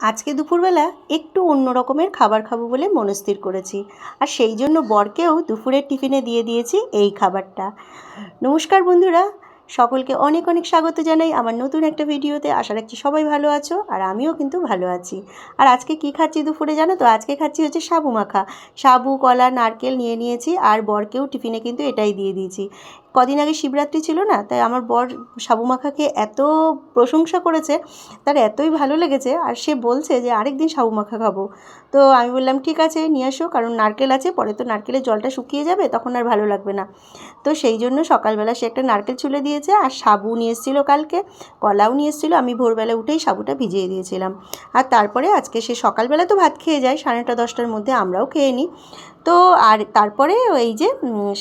আজকে দুপুরবেলা একটু অন্য রকমের খাবার খাবো বলে মনস্থির করেছি, আর সেই জন্য বরকেও দুপুরের টিফিনে দিয়ে দিয়েছি এই খাবারটা। নমস্কার বন্ধুরা, সকলকে অনেক অনেক স্বাগত জানাই আমার নতুন একটা ভিডিওতে। আশা রাখছি সবাই ভালো আছো, আর আমিও কিন্তু ভালো আছি। আর আজকে কি খাচ্ছি দুপুরে জানো তো? আজকে খাচ্ছি হচ্ছে সাবু মাখা। সাবু, কলা, নারকেল নিয়ে নিয়েছি, আর বরকেও টিফিনে কিন্তু এটাই দিয়ে দিয়েছি। কদিন আগে শিবরাত্রি ছিল না, তাই আমার বর সাবু মাখা খেয়ে এত প্রশংসা করেছে, তার এতই ভালো লেগেছে, আর সে বলছে যে আরেক দিন সাবু মাখা খাবো। তো আমি বললাম ঠিক আছে নিয়ে আসো, কারণ নারকেল আছে, পরে তো নারকেলের জলটা শুকিয়ে যাবে, তখন আর ভালো লাগবে না। তো সেই জন্য সকালবেলা সে একটা নারকেল ছুলে দিয়েছে, আর সাবু নিয়ে এসেছিলো কালকে, কলাও নিয়ে এসেছিলো। আমি ভোরবেলা উঠেই সাবুটা ভিজিয়ে দিয়েছিলাম। আর তারপরে আজকে সে সকালবেলা তো ভাত খেয়ে যায় 9:30 10টার মধ্যে, আমরাও খেয়ে নিই। তো আর তারপরে এই যে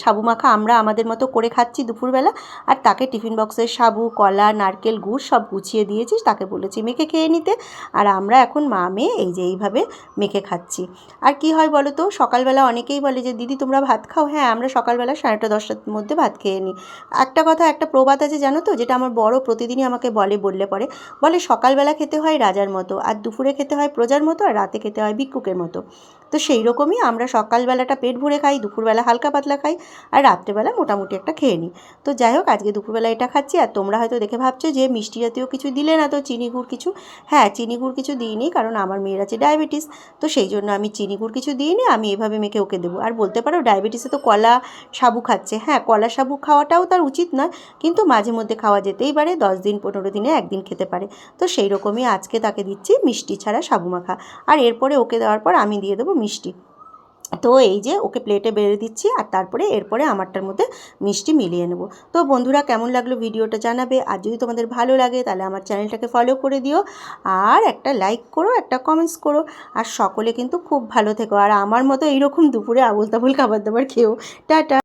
সাবু মাখা আমরা আমাদের মতো করে খাচ্ছি দুপুরবেলা। আর তাকে টিফিন বক্সের সাবু, কলা, নারকেল, গুড় সব গুছিয়ে দিয়েছি, তাকে বলেছি মেখে খেয়ে নিতে। আর আমরা এখন মা মেয়ে এই যে এইভাবে মেখে খাচ্ছি। আর কি হয় বলো তো, সকালবেলা অনেকেই বলে যে দিদি তোমরা ভাত খাও। হ্যাঁ, আমরা সকালবেলা 9:30 10টার মধ্যে ভাত খেয়ে নিই। একটা প্রবাদ আছে জানো তো, যেটা আমার বড় প্রতিদিনই আমাকে বললে পরে বলে সকালবেলা খেতে হয় রাজার মতো, আর দুপুরে খেতে হয় প্রজার মতো, আর রাতে খেতে হয় ভিক্ষুকের মতো। তো সেই রকমই আমরা সকালবেলাটা পেট ভরে খাই, দুপুরবেলা হালকা পাতলা খাই, আর রাত্রেবেলা মোটামুটি একটা খেয়ে নিই। তো যাই হোক, আজকে দুপুরবেলা এটা খাচ্ছি। আর তোমরা হয়তো দেখে ভাবছো যে মিষ্টি জাতীয় কিছু দিলে না তো, চিনি গুড় কিছু। হ্যাঁ, চিনি গুড় কিছু দিইনি, কারণ আমার মেয়ের আছে ডায়াবেটিস। তো সেই জন্য আমি চিনি গুড় কিছু দিইনি, আমি এভাবে মেখে ওকে দেবো। আর বলতে পারো ডায়াবেটিসে তো কলা সাবু খাচ্ছে। হ্যাঁ, কলা সাবু খাওয়াটাও তার উচিত নয়, কিন্তু মাঝে মধ্যে খাওয়া যেতেই পারে, 10 দিন 15 দিনে একদিন খেতে পারে। তো সেই রকমই আজকে তাকে দিচ্ছি মিষ্টি ছাড়া সাবু মাখা। আর এরপরে ওকে দেওয়ার পর আমি দিয়ে দেবো মিষ্টি। তো এই যে ওকে প্লেটে বেড়ে দিচ্ছি, আর তারপরে এরপরে আমারটার মধ্যে মিষ্টি মিলিয়ে নেব। তো বন্ধুরা, কেমন লাগলো ভিডিওটা জানাবে। আর যদি তোমাদের ভালো লাগে তাহলে আমার চ্যানেলটাকে ফলো করে দিও, আর একটা লাইক করো, একটা কমেন্টস করো। আর সকলে কিন্তু খুব ভালো থেকো, আর আমার মতো এইরকম দুপুরে আবোল তাবোল খাবার দাবার খেও। টাটা।